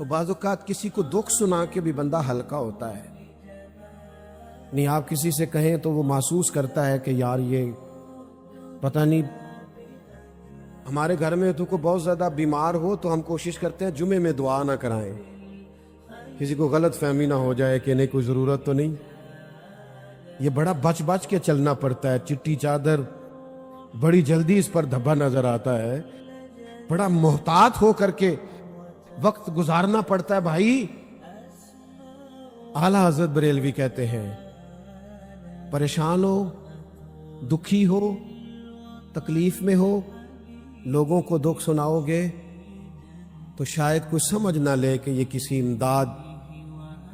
تو بعض اوقات کسی کو دکھ سنا کے بھی بندہ ہلکا ہوتا ہے. نہیں آپ کسی سے کہیں تو وہ محسوس کرتا ہے کہ یار یہ پتہ نہیں. ہمارے گھر میں تو کوئی بہت زیادہ بیمار ہو تو ہم کوشش کرتے ہیں جمعے میں دعا نہ کرائیں, کسی کو غلط فہمی نہ ہو جائے کہ نہیں کوئی ضرورت تو نہیں. یہ بڑا بچ بچ کے چلنا پڑتا ہے. چٹی چادر بڑی جلدی اس پر دھبا نظر آتا ہے. بڑا محتاط ہو کر کے وقت گزارنا پڑتا ہے بھائی. اعلیٰ حضرت بریلوی کہتے ہیں پریشان ہو, دکھی ہو, تکلیف میں ہو, لوگوں کو دکھ سناؤ گے تو شاید کوئی سمجھ نہ لے کہ یہ کسی امداد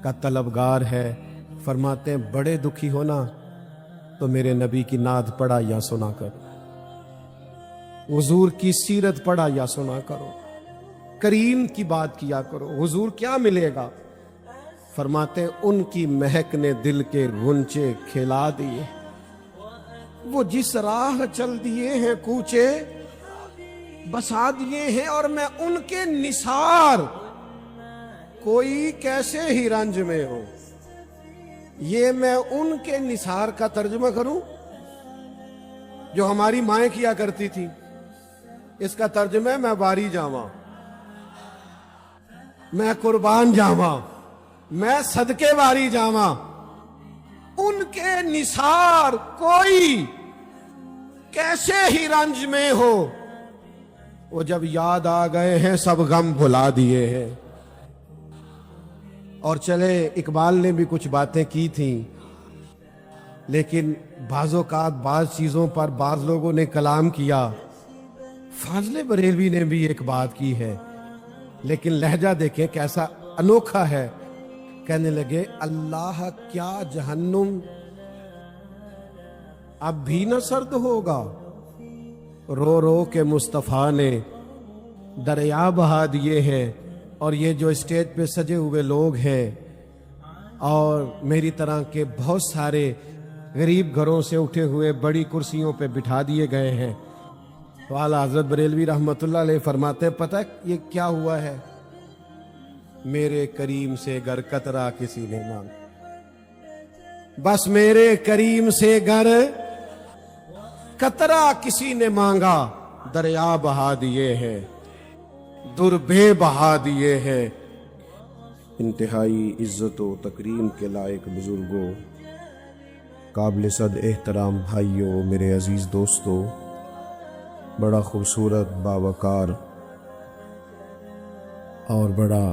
کا طلبگار ہے. فرماتے ہیں بڑے دکھی ہونا تو میرے نبی کی نعت پڑھا یا سنا کرو, حضور کی سیرت پڑھا یا سنا کرو, کریم کی بات کیا کرو. حضور کیا ملے گا؟ فرماتے ہیں ان کی مہک نے دل کے غنچے کھلا دیے, وہ جس راہ چل دیے ہیں کوچے بسا دیے ہیں, اور میں ان کے نثار کوئی کیسے ہی رنج میں ہو. یہ میں ان کے نثار کا ترجمہ کروں جو ہماری مائیں کیا کرتی تھی. اس کا ترجمہ ہے میں واری جاواں, میں قربان جاواں, میں صدقے واری جاواں. ان کے نثار کوئی کیسے ہی رنج میں ہو, وہ جب یاد آ گئے ہیں سب غم بھلا دیے ہیں. اور چلے اقبال نے بھی کچھ باتیں کی تھیں, لیکن بعض اوقات بعض چیزوں پر بعض لوگوں نے کلام کیا. فاضل بریلوی نے بھی ایک بات کی ہے, لیکن لہجہ دیکھیں کیسا انوکھا ہے. کہنے لگے اللہ کیا جہنم اب بھی نہ سرد ہوگا, رو رو کے مصطفیٰ نے دریا بہا دیے ہیں. اور یہ جو اسٹیج پہ سجے ہوئے لوگ ہیں اور میری طرح کے بہت سارے غریب گھروں سے اٹھے ہوئے بڑی کرسیوں پہ بٹھا دیے گئے ہیں, تو اعلیٰ حضرت بریلوی رحمۃ اللہ علیہ فرماتے ہیں پتہ یہ کیا ہوا ہے؟ میرے کریم سے گر قطرہ کسی نے مانگا, بس میرے کریم سے گر قطرہ کسی نے مانگا, دریا بہا دیے ہیں, در بے بہا دیے ہیں. انتہائی عزت و تکریم کے لائق بزرگوں, قابل صد احترام بھائیوں, میرے عزیز دوستوں, بڑا خوبصورت باوقار اور بڑا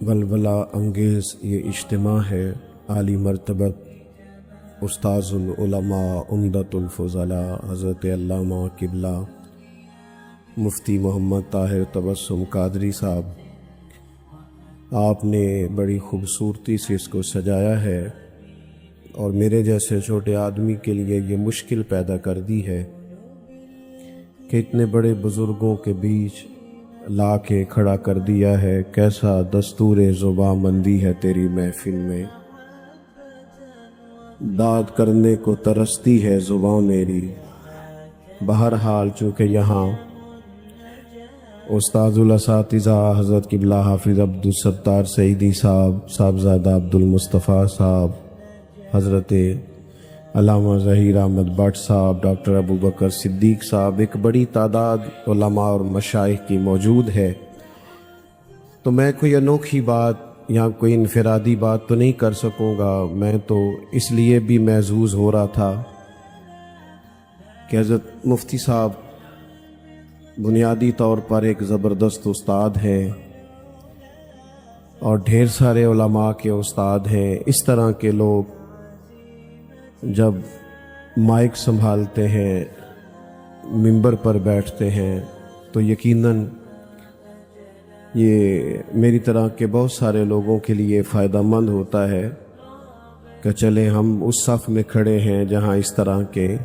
ولولہ انگیز یہ اجتماع ہے. عالی مرتبت استاذ العلماء عمدۃ الفضلاء حضرت علامہ قبلہ مفتی محمد طاہر تبسم قادری صاحب, آپ نے بڑی خوبصورتی سے اس کو سجایا ہے اور میرے جیسے چھوٹے آدمی کے لیے یہ مشکل پیدا کر دی ہے کہ اتنے بڑے بزرگوں کے بیچ لا کے کھڑا کر دیا ہے. کیسا دستور زباں مندی ہے تیری محفل میں, داد کرنے کو ترستی ہے زباں میری. بہرحال چونکہ یہاں استاد الاساتذہ حضرت قبلہ حافظ عبدالستار سعیدی صاحب, صاحبزادہ عبدالمصطفیٰ صاحب, حضرت علامہ ظہیر احمد بٹ صاحب, ڈاکٹر ابو بکر صدیق صاحب, ایک بڑی تعداد علماء اور مشائخ کی موجود ہے. تو میں کوئی انوکھی بات یا کوئی انفرادی بات تو نہیں کر سکوں گا. میں تو اس لیے بھی محظوظ ہو رہا تھا کہ حضرت مفتی صاحب بنیادی طور پر ایک زبردست استاد ہیں اور ڈھیر سارے علماء کے استاد ہیں. اس طرح کے لوگ جب مائک سنبھالتے ہیں, منبر پر بیٹھتے ہیں, تو یقیناً یہ میری طرح کے بہت سارے لوگوں کے لیے فائدہ مند ہوتا ہے کہ چلے ہم اس صف میں کھڑے ہیں جہاں اس طرح کے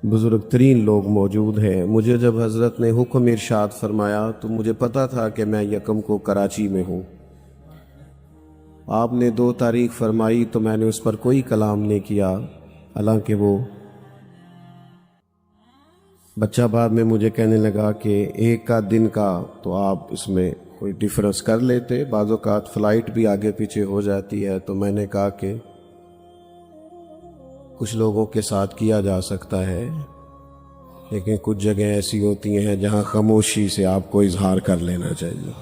بزرگ ترین لوگ موجود ہیں. مجھے جب حضرت نے حکم ارشاد فرمایا تو مجھے پتا تھا کہ میں یکم کو کراچی میں ہوں. آپ نے 2 تاریخ فرمائی تو میں نے اس پر کوئی کلام نہیں کیا, حالانکہ وہ بچہ بعد میں مجھے کہنے لگا کہ 1 کا دن کا تو آپ اس میں کوئی ڈفرینس کر لیتے، بعض اوقات فلائٹ بھی آگے پیچھے ہو جاتی ہے، تو میں نے کہا کہ کچھ لوگوں کے ساتھ کیا جا سکتا ہے، لیکن کچھ جگہیں ایسی ہوتی ہیں جہاں خاموشی سے آپ کو اظہار کر لینا چاہیے،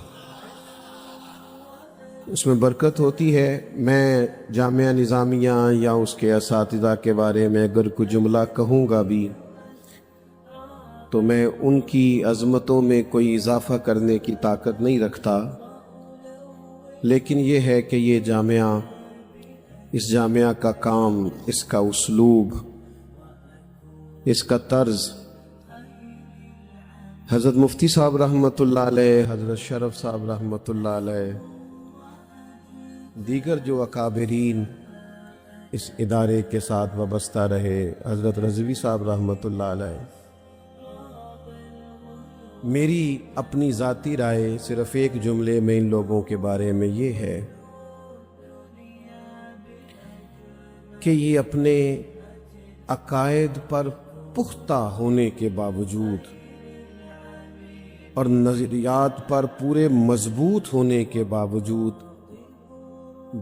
اس میں برکت ہوتی ہے۔ میں جامعہ نظامیہ یا اس کے اساتذہ کے بارے میں اگر کوئی جملہ کہوں گا بھی تو میں ان کی عظمتوں میں کوئی اضافہ کرنے کی طاقت نہیں رکھتا، لیکن یہ ہے کہ یہ جامعہ، اس جامعہ کا کام، اس کا اسلوب، اس کا طرز، حضرت مفتی صاحب رحمۃ اللہ علیہ، حضرت شرف صاحب رحمۃ اللہ علیہ، دیگر جو اکابرین اس ادارے کے ساتھ وابستہ رہے، حضرت رضوی صاحب رحمۃ اللہ علیہ، میری اپنی ذاتی رائے صرف ایک جملے میں ان لوگوں کے بارے میں یہ ہے کہ یہ اپنے عقائد پر پختہ ہونے کے باوجود اور نظریات پر پورے مضبوط ہونے کے باوجود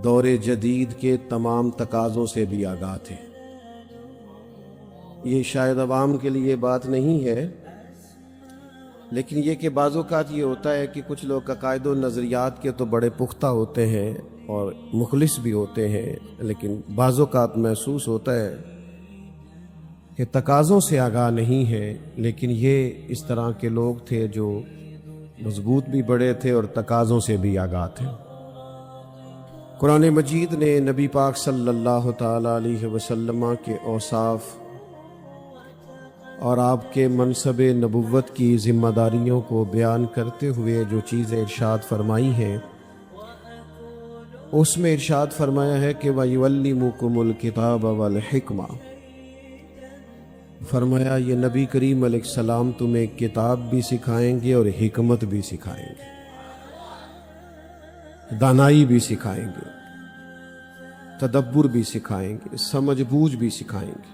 دور جدید کے تمام تقاضوں سے بھی آگاہ تھے۔ یہ شاید عوام کے لیے بات نہیں ہے، لیکن یہ کہ بعض اوقات یہ ہوتا ہے کہ کچھ لوگ عقائد و نظریات کے تو بڑے پختہ ہوتے ہیں اور مخلص بھی ہوتے ہیں، لیکن بعض اوقات محسوس ہوتا ہے کہ تقاضوں سے آگاہ نہیں ہے، لیکن یہ اس طرح کے لوگ تھے جو مضبوط بھی بڑے تھے اور تقاضوں سے بھی آگاہ تھے۔ قرآن مجید نے نبی پاک صلی اللہ تعالی علیہ وسلم کے اوصاف اور آپ کے منصب نبوت کی ذمہ داریوں کو بیان کرتے ہوئے جو چیزیں ارشاد فرمائی ہیں، اس میں ارشاد فرمایا ہے کہ وَيُعَلِّمُكُمُ الْكِتَابَ وَالْحِكْمَةَ، فرمایا یہ نبی کریم علیہ السلام تمہیں کتاب بھی سکھائیں گے اور حکمت بھی سکھائیں گے، دانائی بھی سکھائیں گے، تدبر بھی سکھائیں گے، سمجھ بوجھ بھی سکھائیں گے۔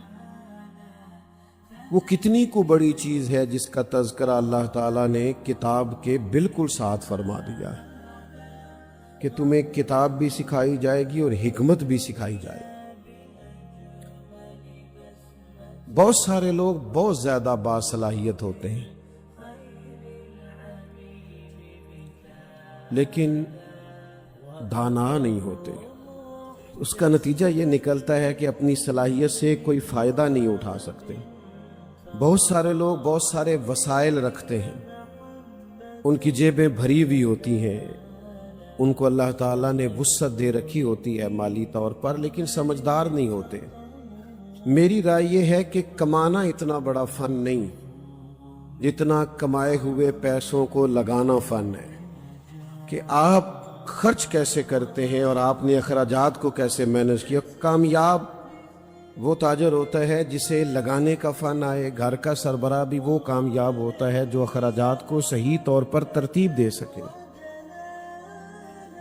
وہ کتنی کو بڑی چیز ہے جس کا تذکرہ اللہ تعالیٰ نے کتاب کے بالکل ساتھ فرما دیا ہے کہ تمہیں کتاب بھی سکھائی جائے گی اور حکمت بھی سکھائی جائے گی۔ بہت سارے لوگ بہت زیادہ باصلاحیت ہوتے ہیں، لیکن دانا نہیں ہوتے۔ اس کا نتیجہ یہ نکلتا ہے کہ اپنی صلاحیت سے کوئی فائدہ نہیں اٹھا سکتے۔ بہت سارے لوگ بہت سارے وسائل رکھتے ہیں، ان کی جیبیں بھری ہوئی ہوتی ہیں، ان کو اللہ تعالیٰ نے وسعت دے رکھی ہوتی ہے مالی طور پر، لیکن سمجھدار نہیں ہوتے۔ میری رائے یہ ہے کہ کمانا اتنا بڑا فن نہیں جتنا کمائے ہوئے پیسوں کو لگانا فن ہے، کہ آپ خرچ کیسے کرتے ہیں اور آپ نے اخراجات کو کیسے مینج کیا۔ کامیاب وہ تاجر ہوتا ہے جسے لگانے کا فن آئے، گھر کا سربراہ بھی وہ کامیاب ہوتا ہے جو اخراجات کو صحیح طور پر ترتیب دے سکے۔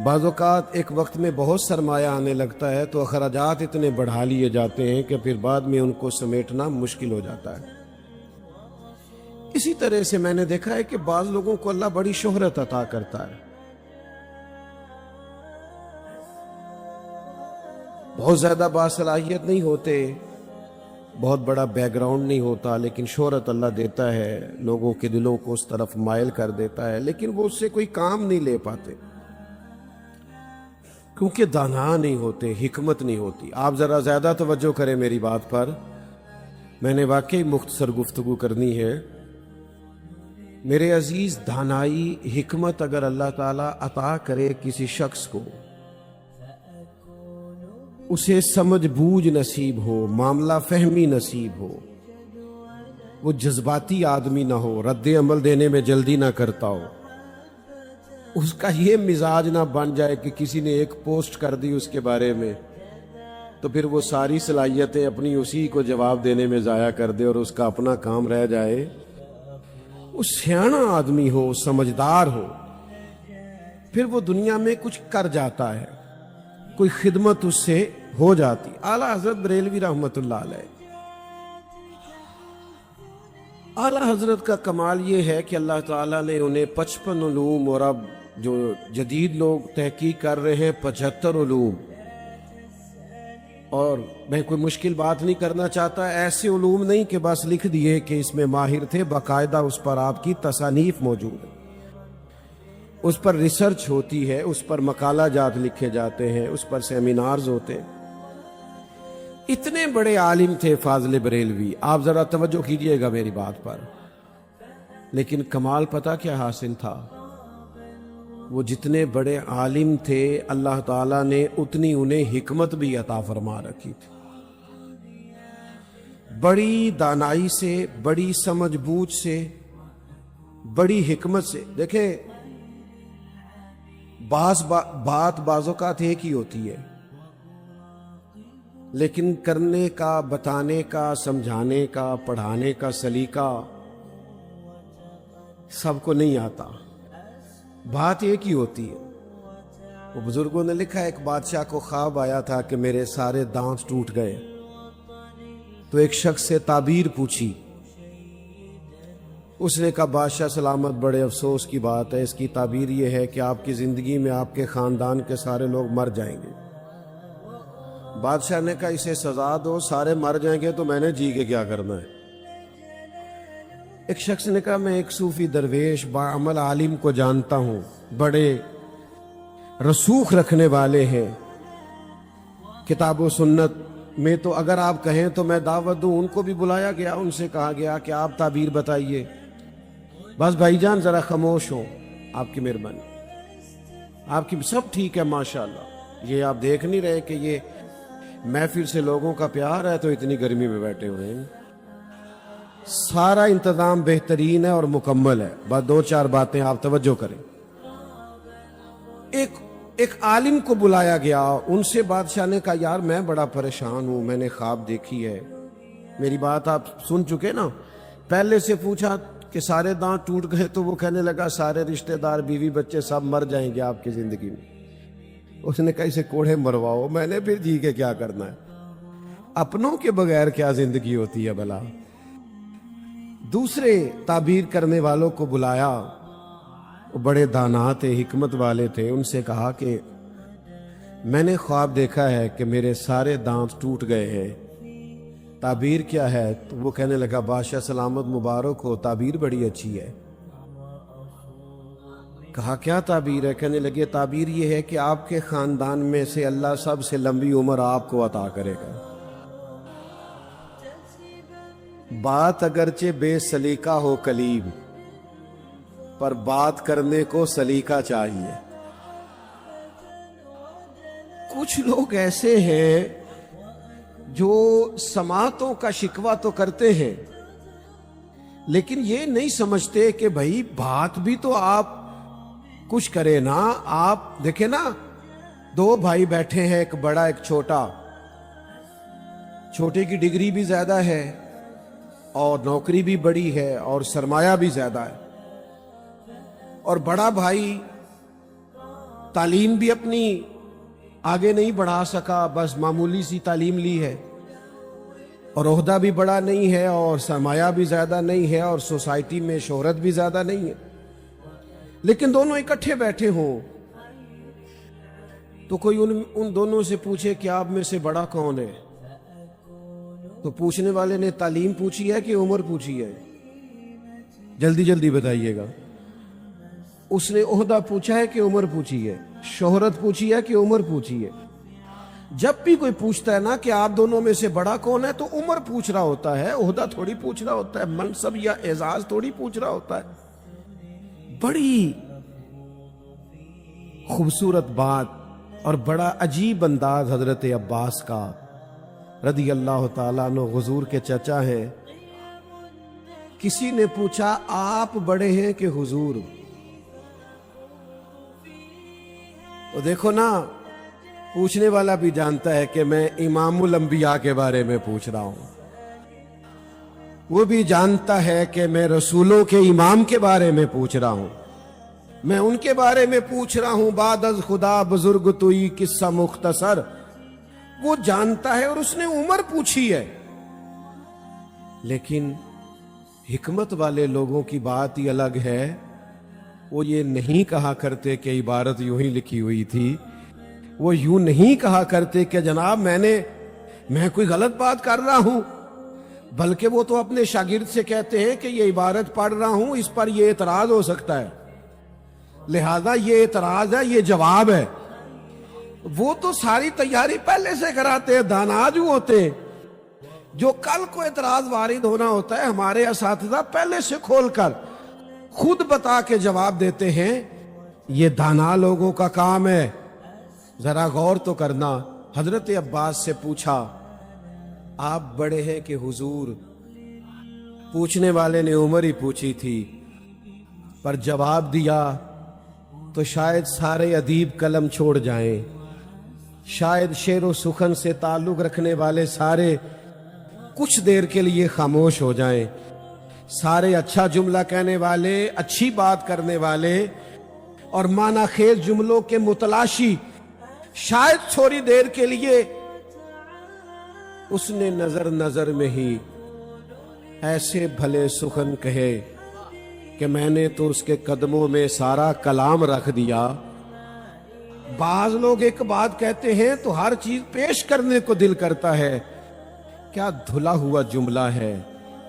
بعض اوقات ایک وقت میں بہت سرمایہ آنے لگتا ہے تو اخراجات اتنے بڑھا لیے جاتے ہیں کہ پھر بعد میں ان کو سمیٹنا مشکل ہو جاتا ہے۔ اسی طرح سے میں نے دیکھا ہے کہ بعض لوگوں کو اللہ بڑی شہرت عطا کرتا ہے، بہت زیادہ باصلاحیت نہیں ہوتے، بہت بڑا بیک گراؤنڈ نہیں ہوتا، لیکن شہرت اللہ دیتا ہے، لوگوں کے دلوں کو اس طرف مائل کر دیتا ہے، لیکن وہ اس سے کوئی کام نہیں لے پاتے کیونکہ دانا نہیں ہوتے، حکمت نہیں ہوتی۔ آپ ذرا زیادہ توجہ کریں میری بات پر، میں نے واقعی مختصر گفتگو کرنی ہے۔ میرے عزیز، دانائی، حکمت اگر اللہ تعالیٰ عطا کرے کسی شخص کو، اسے سمجھ بوجھ نصیب ہو، معاملہ فہمی نصیب ہو، وہ جذباتی آدمی نہ ہو، رد عمل دینے میں جلدی نہ کرتا ہو، اس کا یہ مزاج نہ بن جائے کہ کسی نے ایک پوسٹ کر دی اس کے بارے میں تو پھر وہ ساری صلاحیتیں اپنی اسی کو جواب دینے میں ضائع کر دے اور اس کا اپنا کام رہ جائے۔ وہ سیاںا آدمی ہو، سمجھدار ہو، پھر وہ دنیا میں کچھ کر جاتا ہے، کوئی خدمت اس سے ہو جاتی۔ اعلیٰ حضرت بریلوی رحمت اللہ علیہ، اعلیٰ حضرت کا کمال یہ ہے کہ اللہ تعالیٰ نے انہیں 55 علوم اور اب جو جدید لوگ تحقیق کر رہے ہیں 75 علوم، اور میں کوئی مشکل بات نہیں کرنا چاہتا، ایسے علوم نہیں کہ بس لکھ دیے کہ اس میں ماہر تھے، باقاعدہ اس پر آپ کی تصانیف موجود ہیں، اس پر ریسرچ ہوتی ہے، اس پر مقالہ جات لکھے جاتے ہیں، اس پر سیمینارز ہوتے ہیں۔ اتنے بڑے عالم تھے فاضل بریلوی، آپ ذرا توجہ کیجئے گا میری بات پر، لیکن کمال پتہ کیا حاصل تھا؟ وہ جتنے بڑے عالم تھے اللہ تعالیٰ نے اتنی انہیں حکمت بھی عطا فرما رکھی تھی، بڑی دانائی سے، بڑی سمجھ بوجھ سے، بڑی حکمت سے۔ دیکھیں بات بعض اوقات ایک ہی ہوتی ہے، لیکن کرنے کا، بتانے کا، سمجھانے کا، پڑھانے کا سلیقہ سب کو نہیں آتا، بات ایک ہی ہوتی ہے۔ وہ بزرگوں نے لکھا، ایک بادشاہ کو خواب آیا تھا کہ میرے سارے دانت ٹوٹ گئے، تو ایک شخص سے تعبیر پوچھی، اس نے کہا بادشاہ سلامت، بڑے افسوس کی بات ہے، اس کی تعبیر یہ ہے کہ آپ کی زندگی میں آپ کے خاندان کے سارے لوگ مر جائیں گے۔ بادشاہ نے کہا اسے سزا دو، سارے مر جائیں گے تو میں نے جی کے کیا کرنا ہے؟ ایک شخص نے کہا میں ایک صوفی درویش باعمل عالم کو جانتا ہوں، بڑے رسوخ رکھنے والے ہیں، کتاب و سنت میں تو اگر آپ کہیں تو میں دعوت دوں۔ ان کو بھی بلایا گیا، ان سے کہا گیا کہ آپ تعبیر بتائیے۔ بس بھائی جان ذرا خاموش ہو، آپ کی مہربانی، آپ کی سب ٹھیک ہے ماشاءاللہ، یہ آپ دیکھ نہیں رہے کہ یہ محفل سے لوگوں کا پیار ہے تو اتنی گرمی میں بیٹھے ہوئے ہیں؟ سارا انتظام بہترین ہے اور مکمل ہے، بس دو چار باتیں آپ توجہ کریں۔ ایک عالم کو بلایا گیا، ان سے بادشاہ نے کہا یار میں بڑا پریشان ہوں، میں نے خواب دیکھی ہے۔ میری بات آپ سن چکے نا؟ پہلے سے پوچھا کہ سارے دانت ٹوٹ گئے، تو وہ کہنے لگا سارے رشتہ دار، بیوی بچے سب مر جائیں گے آپ کی زندگی میں۔ اس نے کہا اسے کوڑھے مرواؤ، میں نے پھر جی کے کیا کرنا ہے؟ اپنوں کے بغیر کیا زندگی ہوتی ہے بھلا؟ دوسرے تعبیر کرنے والوں کو بلایا، وہ بڑے دانا تھے، حکمت والے تھے، ان سے کہا کہ میں نے خواب دیکھا ہے کہ میرے سارے دانت ٹوٹ گئے ہیں، تعبیر کیا ہے؟ تو وہ کہنے لگا بادشاہ سلامت مبارک ہو، تعبیر بڑی اچھی ہے۔ کہا کیا تعبیر ہے؟ کہنے لگے تعبیر یہ ہے کہ آپ کے خاندان میں سے اللہ سب سے لمبی عمر آپ کو عطا کرے گا۔ بات اگرچہ بے سلیقہ ہو کلیم، پر بات کرنے کو سلیقہ چاہیے۔ کچھ لوگ ایسے ہیں جو سماعتوں کا شکوہ تو کرتے ہیں، لیکن یہ نہیں سمجھتے کہ بھائی بات بھی تو آپ کچھ کرے نا۔ آپ دیکھیں نا، دو بھائی بیٹھے ہیں، ایک بڑا ایک چھوٹا، چھوٹے کی ڈگری بھی زیادہ ہے اور نوکری بھی بڑی ہے اور سرمایہ بھی زیادہ ہے، اور بڑا بھائی تعلیم بھی اپنی آگے نہیں بڑھا سکا، بس معمولی سی تعلیم لی ہے، اور عہدہ بھی بڑا نہیں ہے اور سرمایہ بھی زیادہ نہیں ہے اور سوسائٹی میں شہرت بھی زیادہ نہیں ہے، لیکن دونوں اکٹھے بیٹھے ہوں تو کوئی ان دونوں سے پوچھے کہ آپ میں سے بڑا کون ہے؟ تو پوچھنے والے نے تعلیم پوچھی ہے کہ عمر پوچھی ہے؟ جلدی جلدی بتائیے گا۔ اس نے عہدہ پوچھا ہے کہ عمر پوچھی ہے؟ شہرت پوچھی ہے کہ عمر پوچھی ہے؟ جب بھی کوئی پوچھتا ہے نا کہ آپ دونوں میں سے بڑا کون ہے، تو عمر پوچھ رہا ہوتا ہے، عہدہ تھوڑی پوچھ رہا ہوتا ہے، منصب یا اعزاز تھوڑی پوچھ رہا ہوتا ہے۔ بڑی خوبصورت بات اور بڑا عجیب انداز حضرت عباس کا رضی اللہ تعالیٰ عنہ، حضور کے چچا ہیں۔ کسی نے پوچھا آپ بڑے ہیں کہ حضور؟ تو دیکھو نا، پوچھنے والا بھی جانتا ہے کہ میں امام الانبیاء کے بارے میں پوچھ رہا ہوں، وہ بھی جانتا ہے کہ میں رسولوں کے امام کے بارے میں پوچھ رہا ہوں، میں ان کے بارے میں پوچھ رہا ہوں۔ بعد از خدا بزرگ توئی قصہ مختصر، وہ جانتا ہے، اور اس نے عمر پوچھی ہے۔ لیکن حکمت والے لوگوں کی بات ہی الگ ہے، وہ یہ نہیں کہا کرتے کہ عبارت یوں ہی لکھی ہوئی تھی، وہ یوں نہیں کہا کرتے کہ جناب میں کوئی غلط بات کر رہا ہوں، بلکہ وہ تو اپنے شاگرد سے کہتے ہیں کہ یہ عبارت پڑھ رہا ہوں، اس پر یہ اعتراض ہو سکتا ہے، لہذا یہ اعتراض ہے، یہ جواب ہے۔ وہ تو ساری تیاری پہلے سے کراتے ہیں، دانا جو ہوتے ہیں، جو کل کو اعتراض وارد ہونا ہوتا ہے ہمارے اساتذہ پہلے سے کھول کر خود بتا کے جواب دیتے ہیں۔ یہ دانا لوگوں کا کام ہے۔ ذرا غور تو کرنا، حضرت عباس سے پوچھا، آپ بڑے ہیں کہ حضور؟ پوچھنے والے نے عمر ہی پوچھی تھی، پر جواب دیا تو شاید سارے ادیب قلم چھوڑ جائیں، شاید شعر و سخن سے تعلق رکھنے والے سارے کچھ دیر کے لیے خاموش ہو جائیں، سارے اچھا جملہ کہنے والے، اچھی بات کرنے والے اور معنی خیز جملوں کے متلاشی شاید تھوڑی دیر کے لیے۔ اس نے نظر میں ہی ایسے بھلے سخن کہے کہ میں نے تو اس کے قدموں میں سارا کلام رکھ دیا۔ بعض لوگ ایک بات کہتے ہیں تو ہر چیز پیش کرنے کو دل کرتا ہے، کیا دھلا ہوا جملہ ہے،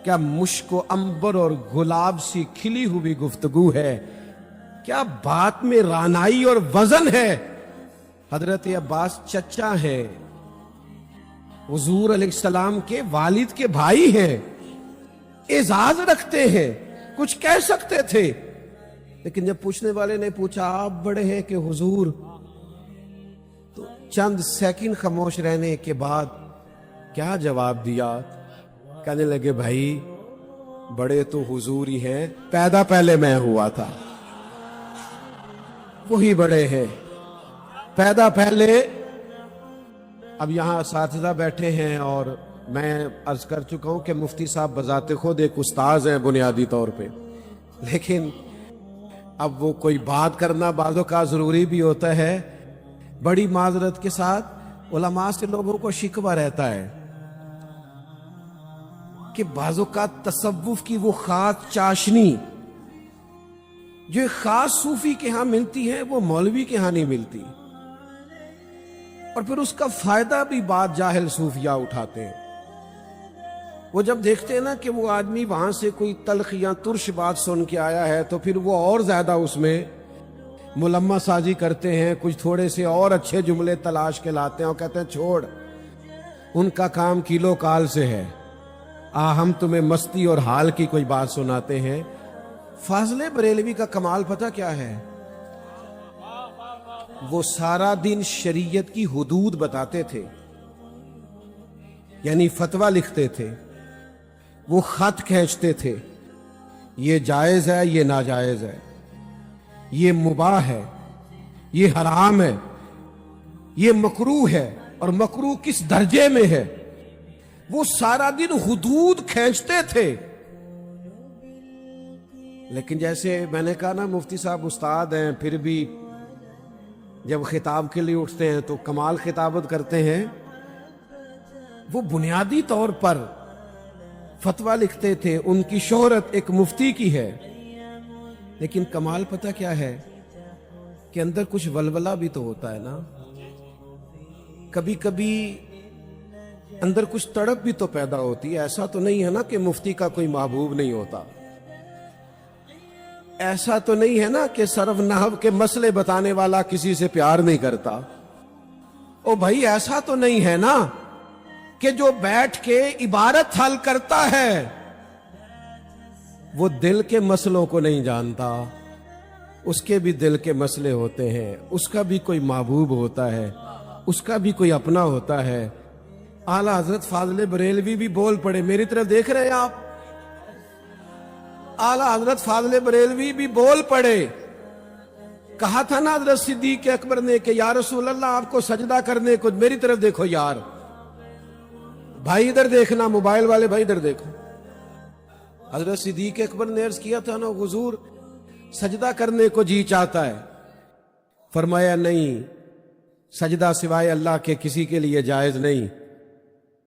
کیا مشک و عنبر اور گلاب سی کھلی ہوئی گفتگو ہے، کیا بات میں رانائی اور وزن ہے۔ حضرت عباس چچا ہیں، حضور علیہ السلام کے والد کے بھائی ہیں، اعزاز رکھتے ہیں، کچھ کہہ سکتے تھے، لیکن جب پوچھنے والے نے پوچھا آپ بڑے ہیں کہ حضور، تو چند سیکنڈ خاموش رہنے کے بعد کیا جواب دیا؟ کہنے لگے بھائی بڑے تو حضور ہی ہیں، پیدا پہلے میں ہوا تھا، وہی بڑے ہیں، پیدا پہلے۔ اب یہاں اساتذہ بیٹھے ہیں اور میں عرض کر چکا ہوں کہ مفتی صاحب بذات خود ایک استاذ ہیں بنیادی طور پہ، لیکن اب وہ کوئی بات کرنا بعضوں کا ضروری بھی ہوتا ہے۔ بڑی معذرت کے ساتھ علماء سے لوگوں کو شکوہ رہتا ہے کہ بعضوں کا تصوف کی وہ خاص چاشنی جو ایک خاص صوفی کے ہاں ملتی ہے وہ مولوی کے ہاں نہیں ملتی، اور پھر اس کا فائدہ بھی بعض جاہل صوفیاء اٹھاتے ہیں۔ وہ جب دیکھتے ہیں نا کہ وہ آدمی وہاں سے کوئی تلخ یا ترش بات سن کے آیا ہے تو پھر وہ اور زیادہ اس میں ملمہ سازی کرتے ہیں، کچھ تھوڑے سے اور اچھے جملے تلاش کے لاتے ہیں اور کہتے ہیں چھوڑ، ان کا کام کیلو کال سے ہے، ہم تمہیں مستی اور حال کی کوئی بات سناتے ہیں۔ فاضل بریلوی کا کمال پتہ کیا ہے؟ وہ سارا دن شریعت کی حدود بتاتے تھے، یعنی فتویٰ لکھتے تھے، وہ خط کھینچتے تھے، یہ جائز ہے، یہ ناجائز ہے، یہ مباح ہے، یہ حرام ہے، یہ مکروہ ہے، اور مکروہ کس درجے میں ہے۔ وہ سارا دن حدود کھینچتے تھے، لیکن جیسے میں نے کہا نا مفتی صاحب استاد ہیں، پھر بھی جب خطاب کے لیے اٹھتے ہیں تو کمال خطابت کرتے ہیں۔ وہ بنیادی طور پر فتویٰ لکھتے تھے، ان کی شہرت ایک مفتی کی ہے، لیکن کمال پتہ کیا ہے کہ اندر کچھ ولولہ بھی تو ہوتا ہے نا، کبھی کبھی اندر کچھ تڑپ بھی تو پیدا ہوتی ہے۔ ایسا تو نہیں ہے نا کہ مفتی کا کوئی محبوب نہیں ہوتا، ایسا تو نہیں ہے نا کہ صرف نحو کے مسئلے بتانے والا کسی سے پیار نہیں کرتا، او بھائی ایسا تو نہیں ہے نا کہ جو بیٹھ کے عبارت حل کرتا ہے وہ دل کے مسئلوں کو نہیں جانتا، اس کے بھی دل کے مسئلے ہوتے ہیں، اس کا بھی کوئی محبوب ہوتا ہے، اس کا بھی کوئی اپنا ہوتا ہے۔ اعلیٰ حضرت فاضل بریلوی بھی بول پڑے، میری طرف دیکھ رہے ہیں آپ، اعلیٰ حضرت فاضل بریلوی بھی بول پڑے۔ کہا تھا نا حضرت صدیق اکبر نے کہ یا رسول اللہ آپ کو سجدہ کرنے کو، میری طرف دیکھو یار، بھائی ادھر دیکھنا، موبائل والے بھائی ادھر دیکھو۔ حضرت صدیق اکبر نے عرض کیا تھا نا حضور سجدہ کرنے کو جی چاہتا ہے، فرمایا نہیں، سجدہ سوائے اللہ کے کسی کے لیے جائز نہیں،